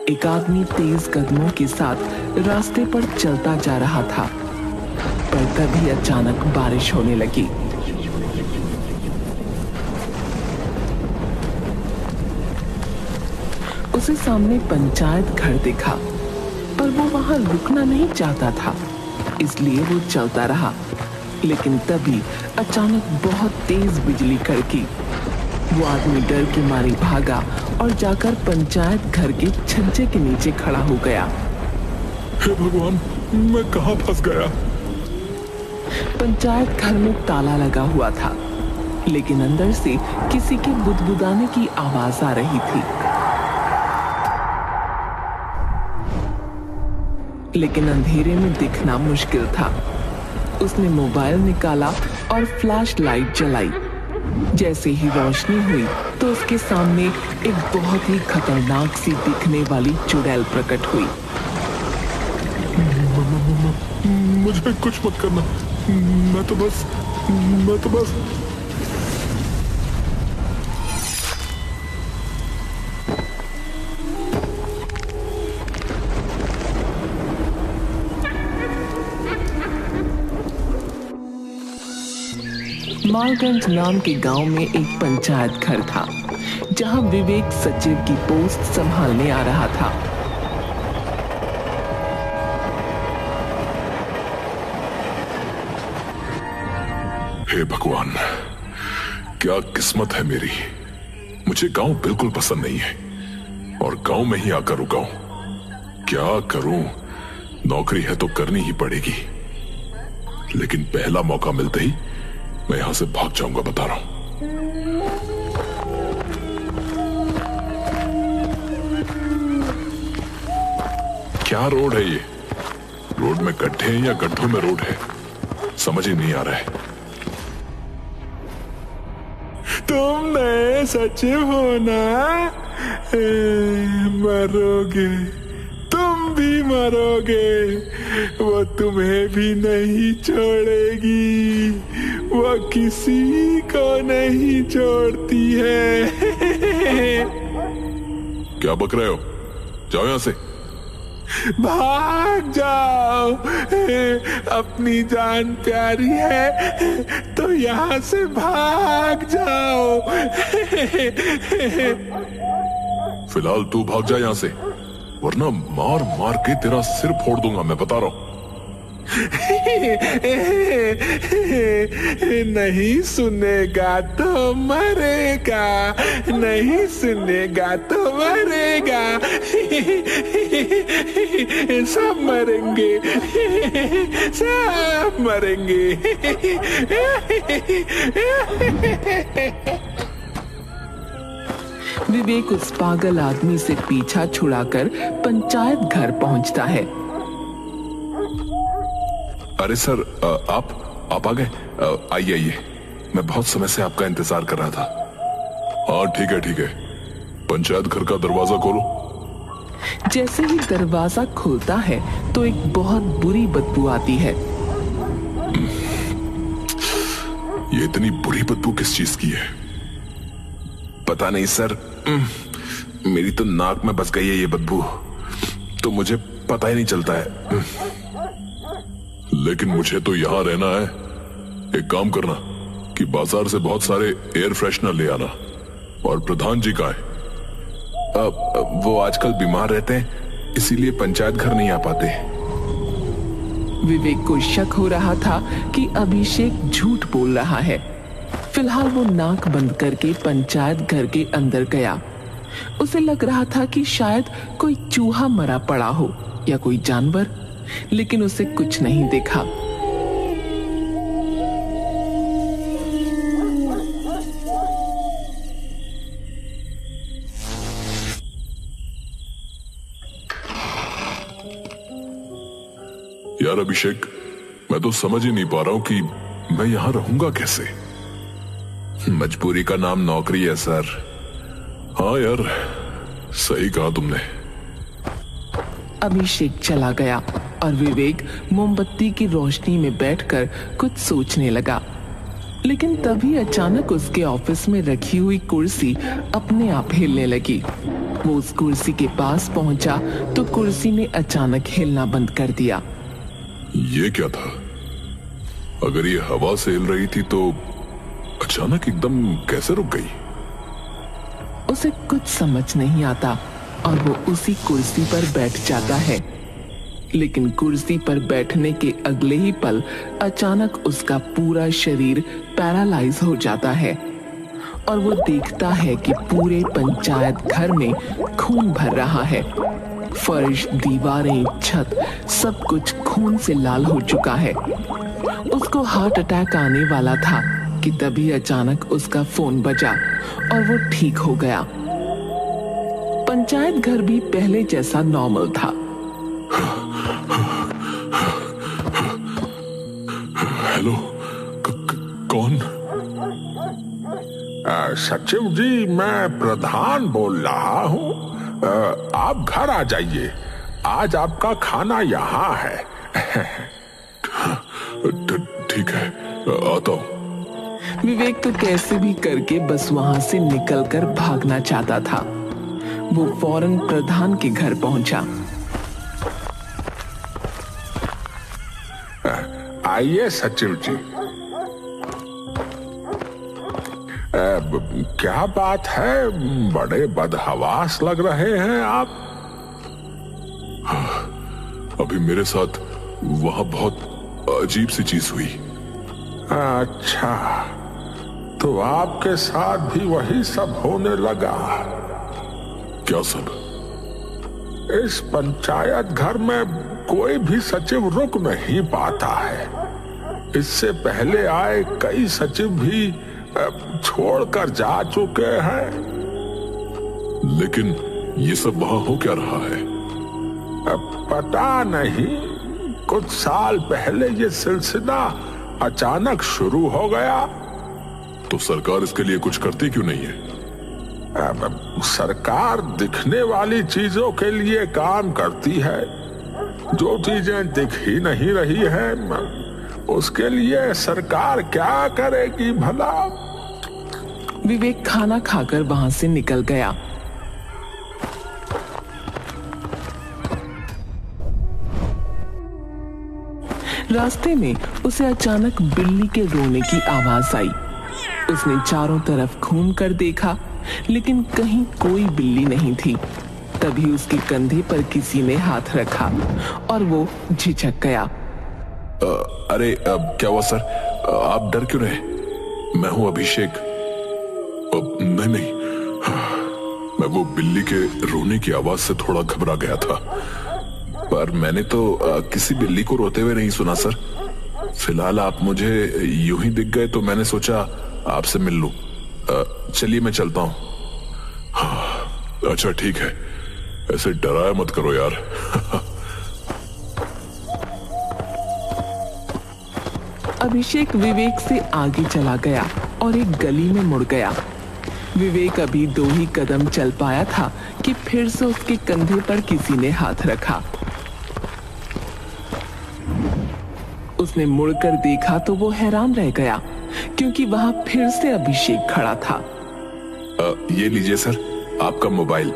एक आदमी तेज कदमों के साथ रास्ते पर चलता जा रहा था, पर तभी अचानक बारिश होने लगी। उसे सामने पंचायत घर दिखा, पर वो वहां रुकना नहीं चाहता था, इसलिए वो चलता रहा। लेकिन तभी अचानक बहुत तेज बिजली कड़की। वो आदमी डर के मारे भागा और जाकर पंचायत घर के छज्जे के नीचे खड़ा हो गया। हे भगवान, मैं कहाँ फंस गया? पंचायत घर में ताला लगा हुआ था, लेकिन अंदर से किसी के बुदबुदाने की आवाज आ रही थी। लेकिन अंधेरे में दिखना मुश्किल था। उसने मोबाइल निकाला और फ्लैश लाइट जलाई। जैसे ही रोशनी हुई तो उसके सामने एक बहुत ही खतरनाक सी दिखने वाली चुड़ैल प्रकट हुई। मुझे कुछ मत करना, मैं तो बस मालगंज नाम के गांव में एक पंचायत घर था, जहां विवेक सचिव की पोस्ट संभालने आ रहा था। हे भगवान, क्या किस्मत है मेरी। मुझे गांव बिल्कुल पसंद नहीं है और गांव में ही आकर रुका हूं। क्या करूं? नौकरी है तो करनी ही पड़ेगी, लेकिन पहला मौका मिलते ही मैं यहां से भाग जाऊंगा, बता रहा हूं। क्या रोड है ये? रोड में गड्ढे हैं या गड्ढों में रोड है, समझ ही नहीं आ रहा है। तुम नए सचिव हो ना? मरोगे, तुम भी मरोगे। वो तुम्हें भी नहीं छोड़ेगी, वो किसी को नहीं छोड़ती है। क्या बक रहे हो? जाओ यहां से। भाग जाओ, अपनी जान प्यारी है तो यहाँ से भाग जाओ। फिलहाल तू भाग जा यहाँ से, वरना मार मार के तेरा सिर फोड़ दूंगा, मैं बता रहा हूं। नहीं सुनेगा तो मरेगा, नहीं सुनेगा तो मरेगा। सब मरेंगे, सब मरेंगे। विवेक उस पागल आदमी से पीछा छुड़ाकर पंचायत घर पहुंचता है। अरे सर, आप आ गए? आइए आइए, मैं बहुत समय से आपका इंतजार कर रहा था। हाँ ठीक है, पंचायत घर का दरवाजा खोलो। जैसे ही दरवाजा खुलता है तो एक बहुत बुरी बदबू आती है। ये इतनी बुरी बदबू किस चीज की है? पता नहीं सर, मेरी तो नाक में बस गई है ये बदबू, तो मुझे पता ही नहीं चलता है। लेकिन मुझे तो यहाँ रहना है। एक काम करना कि बाजार से बहुत सारे एयर फ्रेशनर ले आना। और प्रधान जी कहाँ है? वो आजकल बीमार रहते हैं, इसीलिए पंचायत घर नहीं आ पाते। विवेक को शक हो रहा था कि अभिषेक झूठ बोल रहा है। फिलहाल वो नाक बंद करके पंचायत घर के अंदर गया। उसे लग रहा था कि शायद कोई चूहा मरा पड़ा हो या कोई जानवर, लेकिन उसे कुछ नहीं देखा। यार अभिषेक, मैं तो समझ ही नहीं पा रहा हूं कि मैं यहां रहूंगा कैसे। मजबूरी का नाम नौकरी है सर। हाँ यार, सही कहा तुमने। अभिषेक चला गया और विवेक मोमबत्ती की रोशनी में बैठकर कुछ सोचने लगा। लेकिन तभी अचानक उसके ऑफिस में रखी हुई कुर्सी अपने आप हिलने लगी। वो उस कुर्सी के पास पहुंचा तो कुर्सी ने अचानक हिलना बंद कर दिया। ये क्या था? अगर ये हवा से हिल रही थी तो अचानक एकदम कैसे रुक गई? उसे कुछ समझ नहीं आता और वो उसी कुर्सी पर बैठ जाता है। लेकिन कुर्सी पर बैठने के अगले ही पल अचानक उसका पूरा शरीर पैरालाइज हो जाता है और वो देखता है कि पूरे पंचायत घर में खून भर रहा है। फर्श, दीवारें, छत सब कुछ खून से लाल हो चुका है। उसको हार्ट अटैक आने वाला था कि तभी अचानक उसका फोन बजा और वो ठीक हो गया। पंचायत घर भी पहले जैसा नॉर्मल था। हेलो, कौन? सचिव जी, मैं प्रधान बोल रहा हूँ। आप घर आ जाइए, आज आपका खाना यहाँ है। ठीक है, आता हूँ। विवेक तो कैसे भी करके बस वहां से निकलकर भागना चाहता था। वो फौरन प्रधान के घर पहुंचा। आइए सचिव जी। क्या बात है, बड़े बदहवास लग रहे हैं आप। अभी मेरे साथ वहां बहुत अजीब सी चीज हुई। अच्छा, तो आपके साथ भी वही सब होने लगा? क्या सब? इस पंचायत घर में कोई भी सचिव रुक नहीं पाता है। इससे पहले आए कई सचिव भी छोड़कर जा चुके हैं। लेकिन ये सब वहां हो क्या रहा है? पता नहीं, कुछ साल पहले ये सिलसिला अचानक शुरू हो गया। तो सरकार इसके लिए कुछ करती क्यों नहीं है? सरकार दिखने वाली चीजों के लिए काम करती है। जो चीजें दिख ही नहीं रही हैं, उसके लिए सरकार क्या करेगी भला? विवेक खाना खाकर वहां से निकल गया। रास्ते में उसे अचानक बिल्ली के रोने की आवाज आई। उसने चारों तरफ घूम कर देखा, लेकिन कहीं कोई बिल्ली नहीं थी। तभी उसके कंधे पर किसी ने हाथ रखा और वो झिझक गया। अरे क्या हुआ सर? आप डर क्यों रहे? मैं हूं अभिषेक। नहीं, मैं वो बिल्ली के रोने की आवाज से थोड़ा घबरा गया था, पर मैंने तो किसी बिल्ली को रोते हुए नहीं सुना सर। फिलहाल आप मुझे यूं ही दिख गए तो मैंने सोचा आपसे मिल लूं। चलिए मैं चलता हूं। हाँ, अच्छा ठीक है, ऐसे डराया मत करो यार। अभिषेक विवेक से आगे चला गया और एक गली में मुड़ गया। विवेक अभी 2 ही कदम चल पाया था कि फिर से उसके कंधे पर किसी ने हाथ रखा। उसने मुड़कर देखा तो वो हैरान रह गया, क्योंकि वहां फिर से अभिषेक खड़ा था। ये लीजिए सर, आपका मोबाइल।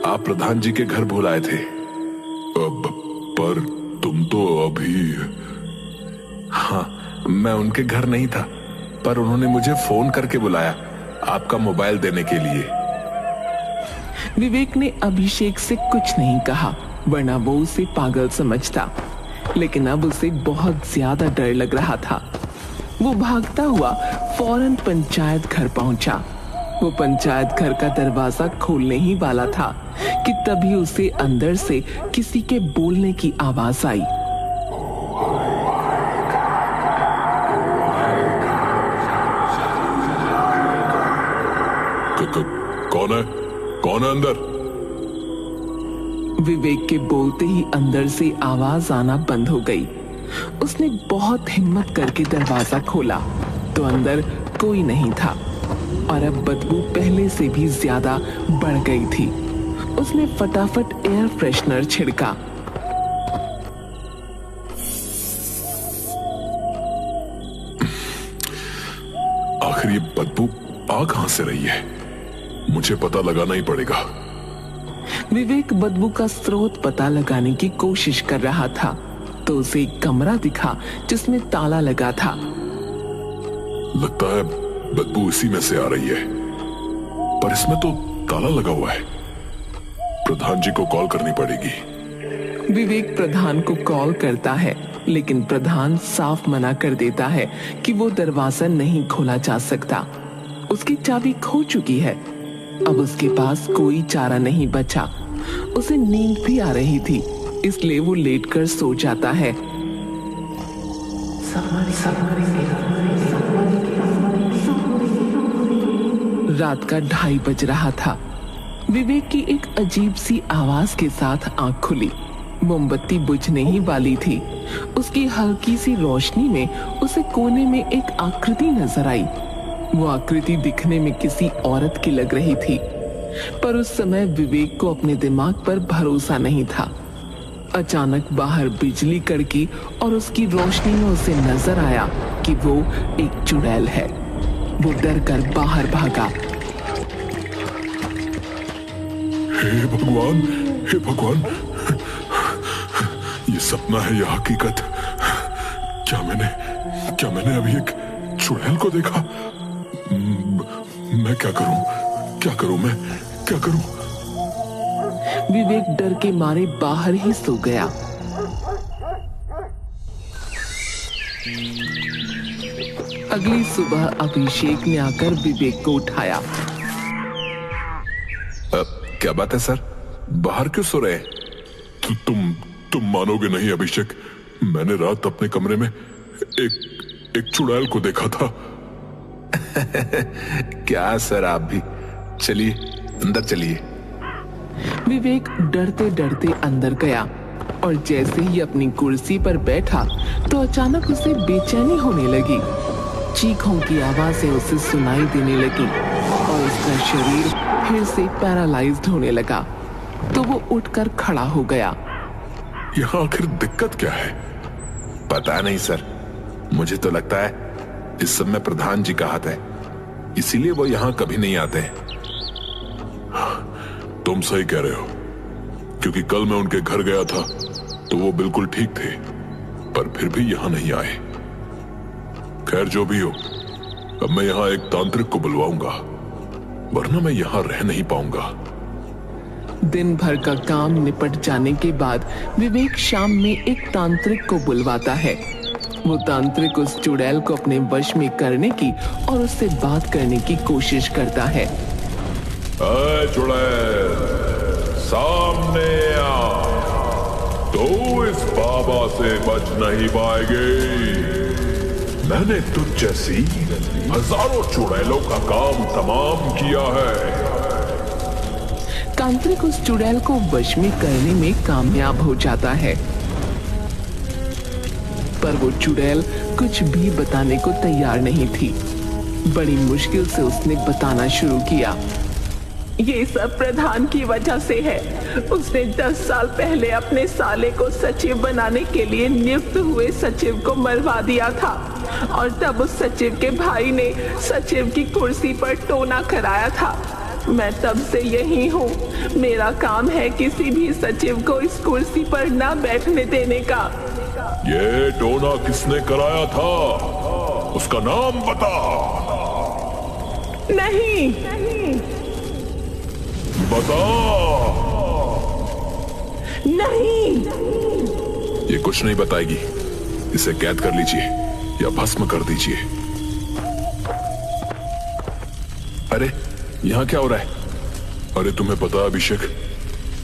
आप प्रधान जी के घर भूल आए थे। पर तुम तो अभी... हाँ, मैं उनके घर नहीं था, पर उन्होंने मुझे फोन करके बुलाया आपका मोबाइल देने के लिए। विवेक ने अभिषेक से कुछ नहीं कहा, वरना वो उसे पागल समझता। लेकिन अब उसे बहुत ज्यादा डर लग रहा था। वो भागता हुआ फौरन पंचायत घर पहुंचा। वो पंचायत घर का दरवाजा खोलने ही वाला था कि तभी उसे अंदर से किसी के बोलने की आवाज आई। कौन है? कौन है अंदर? विवेक के बोलते ही अंदर से आवाज आना बंद हो गई। उसने बहुत हिम्मत करके दरवाजा खोला तो अंदर कोई नहीं था और अब बदबू पहले से भी ज्यादा बढ़ गई थी। उसने फटाफट एयर फ्रेशनर छिड़का। आखिर ये बदबू आ कहां से रही है? मुझे पता लगाना ही पड़ेगा। विवेक बदबू का स्रोत पता लगाने की कोशिश कर रहा था तो उसे एक कमरा दिखा जिसमें ताला लगा था। लगता है बदबू इसी में से आ रही है, पर इसमें तो ताला लगा हुआ है। प्रधान जी को कॉल करनी पड़ेगी। विवेक प्रधान को कॉल करता है लेकिन प्रधान साफ मना कर देता है कि वो दरवाजा नहीं खोला जा सकता। उसकी चाबी खो चुकी है। अब उसके पास कोई चारा नहीं बचा। उसे नींद भी आ रही थी, इसलिए वो लेटकर सो जाता है। रात का 2:30 बज रहा था। विवेक की एक अजीब सी आवाज के साथ आंख खुली। मोमबत्ती बुझने ही वाली थी। उसकी हल्की सी रोशनी में उसे कोने में एक आकृति नजर आई। वो आकृति दिखने में किसी औरत की लग रही थी, पर उस समय विवेक को अपने दिमाग पर भरोसा नहीं था। अचानक बाहर बिजली कड़की और उसकी रोशनी में उसे नजर आया कि वो एक चुड़ैल है। वो डर कर बाहर भागा। हे भगवान, हे भगवान, ये सपना है या हकीकत? क्या मैंने अभी एक चुड़ैल को देखा? मैं क्या करूं? मैं क्या करूं? विवेक डर के मारे बाहर ही सो गया। अगली सुबह अभिषेक ने आकर विवेक को उठाया। क्या बात है सर, बाहर क्यों सो रहे? तुम मानोगे नहीं अभिषेक, मैंने रात अपने कमरे में एक चुड़ैल को देखा था। क्या सर, आप भी चलिए अंदर चलिए। विवेक डरते डरते अंदर गया और जैसे ही अपनी कुर्सी पर बैठा तो अचानक उसे बेचैनी होने लगी। चीखों की आवाजें उसे सुनाई देने लगी और उसका शरीर फिर से पैरालाइज्ड होने लगा। तो वो उठकर खड़ा हो गया। यहाँ आखिर दिक्कत क्या है? पता नहीं सर, मुझे तो लगता है इस सब में प्रधान जी का हाथ है, इसीलिए वो यहाँ कभी नहीं आते। तुम सही कह रहे हो, क्योंकि कल मैं उनके घर गया था तो वो बिल्कुल ठीक थे, पर फिर भी यहाँ नहीं आए। खैर जो भी हो, अब मैं यहाँ एक तांत्रिक को बुलवाऊंगा, वरना मैं यहाँ रह नहीं पाऊंगा। दिन भर का काम निपट जाने के बाद विवेक शाम में एक तांत्रिक को बुलवाता है। वो तांत्रिक उस चुड़ैल को अपने वश में करने की और उससे बात करने की कोशिश करता है। चुड़ैल, सामने आ, तो इस बाबा से बच नहीं पाएगी। मैंने तुझ जैसी हजारों चुड़ैलों का काम तमाम किया है। तांत्रिक उस चुड़ैल को वश में करने में कामयाब हो जाता है, पर वो चुड़ैल कुछ भी बताने को तैयार नहीं थी। बड़ी मुश्किल से उसने बताना शुरू किया। ये सब प्रधान की वजह से है। उसने 10 साल पहले अपने साले को सचिव बनाने के लिए नियुक्त हुए सचिव को मरवा दिया था और तब उस सचिव के भाई ने सचिव की कुर्सी पर टोना कराया था। मैं तब से यही हूँ। मेरा काम है किसी भी सचिव को इस कुर्सी पर ना बैठने देने का। ये टोना किसने कराया था? उसका नाम बता। नहीं, बता। नहीं। ये कुछ नहीं बताएगी। इसे कैद कर लीजिए या भस्म कर दीजिए। अरे यहाँ क्या हो रहा है? अरे तुम्हें पता अभिषेक,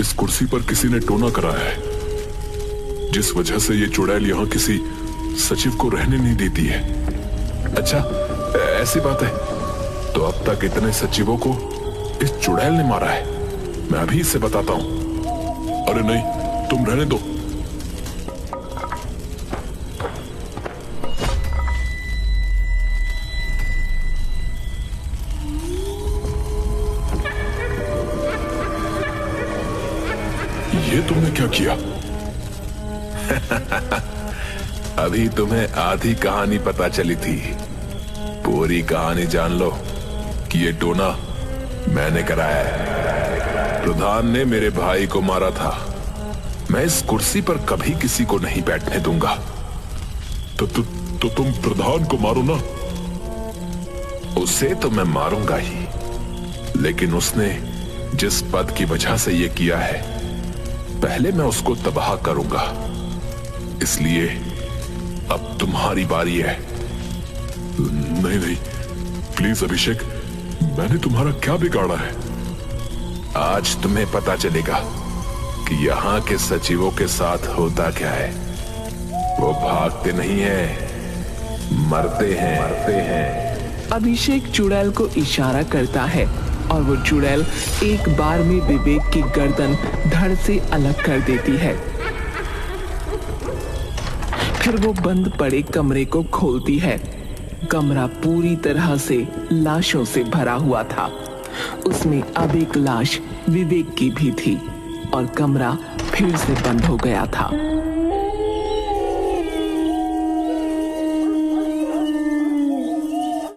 इस कुर्सी पर किसी ने टोना कराया है, जिस वजह से ये चुड़ैल यहाँ किसी सचिव को रहने नहीं देती है। अच्छा, ऐसी बात है? तो अब तक इतने सचिवों को इस चुड़ैल ने मारा है। मैं अभी इसे बताता हूं। अरे नहीं, तुम रहने दो। ये तुमने क्या किया? अभी तुम्हें आधी कहानी पता चली थी, पूरी कहानी जान लो कि ये टोना मैंने कराया है। प्रधान ने मेरे भाई को मारा था। मैं इस कुर्सी पर कभी किसी को नहीं बैठने दूंगा। तो तुम प्रधान को मारो ना। उसे तो मैं मारूंगा ही, लेकिन उसने जिस पद की वजह से ये किया है, पहले मैं उसको तबाह करूंगा। इसलिए अब तुम्हारी बारी है। नहीं, प्लीज अभिषेक, मैंने तुम्हारा क्या बिगाड़ा है? आज तुम्हें पता चलेगा कि यहाँ के सचिवों के साथ होता क्या है। वो भागते नहीं हैं, मरते हैं। अभिषेक चुड़ैल को इशारा करता है और वो चुड़ैल एक बार में विवेक की गर्दन धड़ से अलग कर देती है। फिर वो बंद पड़े कमरे को खोलती है। कमरा पूरी तरह से लाशों से भरा हुआ था। उसमें अब एक लाश विवेक की भी थी और कमरा फिर से बंद हो गया था।